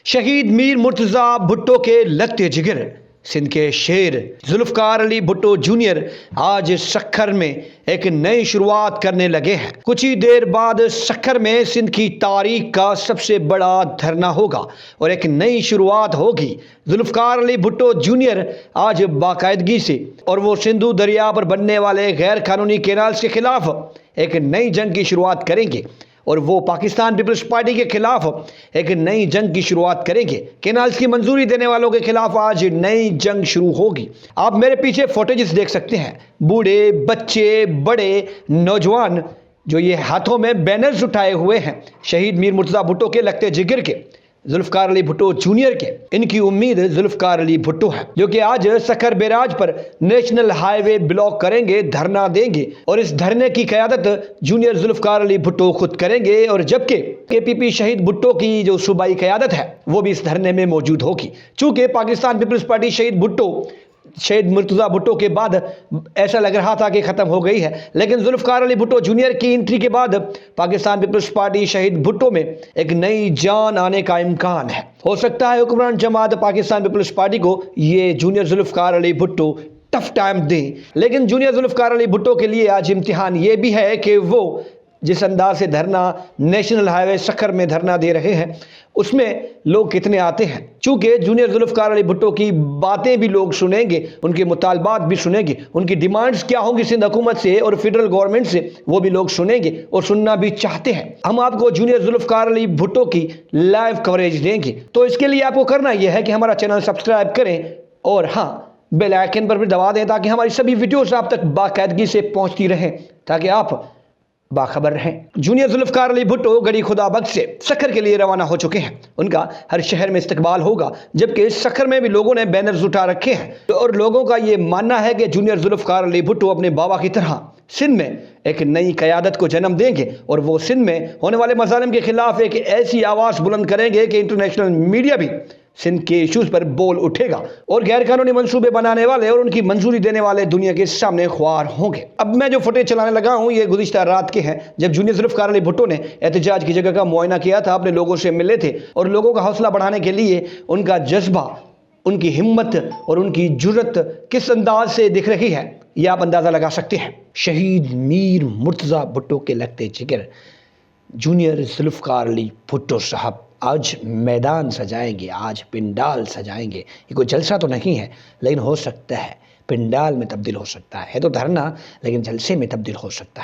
شہید میر مرتضی بھٹو کے لگتے جگر سندھ کے شیر ذوالفقار علی بھٹو جونیئر آج سکھر میں ایک نئی شروعات کرنے لگے ہیں۔ کچھ ہی دیر بعد سکھر میں سندھ کی تاریخ کا سب سے بڑا دھرنا ہوگا اور ایک نئی شروعات ہوگی۔ ذوالفقار علی بھٹو جونیئر آج باقاعدگی سے اور وہ سندھو دریا پر بننے والے غیر قانونی کینالز کے خلاف ایک نئی جنگ کی شروعات کریں گے اور وہ پاکستان پیپلز پارٹی کے خلاف ایک نئی جنگ کی شروعات کریں گے۔ کینالز کی منظوری دینے والوں کے خلاف آج نئی جنگ شروع ہوگی۔ آپ میرے پیچھے فوٹیجز دیکھ سکتے ہیں، بوڑھے، بچے، بڑے، نوجوان جو یہ ہاتھوں میں بینرز اٹھائے ہوئے ہیں شہید میر مرتضی بھٹو کے لگتے جگر کے، ذوالفقار علی بھٹو جونیئر کے۔ ان کی امید ذوالفقار علی بھٹو ہے جو کہ آج سکھر بیراج پر نیشنل ہائی وے بلاک کریں گے، دھرنا دیں گے اور اس دھرنے کی قیادت جونیئر ذوالفقار علی بھٹو خود کریں گے، اور جبکہ KPP شہید بھٹو کی جو صوبائی قیادت ہے وہ بھی اس دھرنے میں موجود ہوگی۔ چونکہ پاکستان پیپلز پارٹی شہید مرتضی بھٹو کے بعد ایسا لگ رہا تھا کہ ختم ہو گئی ہے، لیکن ذوالفقار علی بھٹو جونیئر کی انٹری کے بعد پاکستان پیپلز پارٹی شہید بھٹو میں ایک نئی جان آنے کا امکان ہے۔ ہو سکتا ہے حکمران جماعت پاکستان پیپلز پارٹی کو یہ junior Zulfiqar Ali Bhutto tough time دیں، لیکن جونیئر ذوالفقار علی بھٹو کے لیے آج امتحان یہ بھی ہے کہ وہ جس انداز سے دھرنا نیشنل ہائی وے سکھر میں دھرنا دے رہے ہیں اس میں لوگ کتنے آتے ہیں۔ چونکہ جونیئر ذوالفقار علی بھٹو کی باتیں بھی لوگ سنیں گے، ان کے مطالبات بھی سنیں گے، ان کی ڈیمانڈز کیا ہوں گی سندھ حکومت سے اور فیڈرل گورنمنٹ سے، وہ بھی لوگ سنیں گے اور سننا بھی چاہتے ہیں۔ ہم آپ کو جونیئر ذوالفقار علی بھٹو کی لائیو کوریج دیں گے، تو اس کے لیے آپ کو کرنا یہ ہے کہ ہمارا چینل سبسکرائب کریں اور ہاں بیل آئیکن پر بھی دبا دیں تاکہ ہماری سبھی ویڈیوز آپ تک باقاعدگی سے پہنچتی رہیں، تاکہ آپ باخبر رہیں۔ جونیئر ذوالفقار علی بھٹو گڑھی خدا بخش سے سکھر کے لیے روانہ ہو چکے ہیں۔ ان کا ہر شہر میں استقبال ہوگا، جبکہ سکھر میں بھی لوگوں نے بینرز اٹھا رکھے ہیں اور لوگوں کا یہ ماننا ہے کہ جونیئر ذوالفقار علی بھٹو اپنے بابا کی طرح سندھ میں ایک نئی قیادت کو جنم دیں گے اور وہ سندھ میں ہونے والے مظالم کے خلاف ایک ایسی آواز بلند کریں گے کہ انٹرنیشنل میڈیا بھی سندھ کے ایشوز پر بول اٹھے گا اور غیر قانونی منصوبے بنانے والے اور ان کی منظوری دینے والے دنیا کے سامنے خوار ہوں گے۔ اب میں جو فوٹیج چلانے لگا ہوں یہ گزشتہ رات کے ہیں، جب جونیئر ذوالفقار علی بھٹو نے احتجاج کی جگہ کا معائنہ کیا تھا، اپنے لوگوں سے ملے تھے اور لوگوں کا حوصلہ بڑھانے کے لیے ان کا جذبہ، ان کی ہمت اور ان کی جرت کس انداز سے دکھ رہی ہے یہ آپ اندازہ لگا سکتے ہیں۔ شہید میر مرتضی بھٹو کے لگتے جگر جونیئر ذوالفقار علی بھٹو صاحب آج میدان سجائیں گے، آج پنڈال سجائیں گے۔ یہ کوئی جلسہ تو نہیں ہے، لیکن ہو سکتا ہے پنڈال میں تبدیل ہو سکتا ہے تو دھرنا، لیکن جلسے میں تبدیل ہو سکتا ہے۔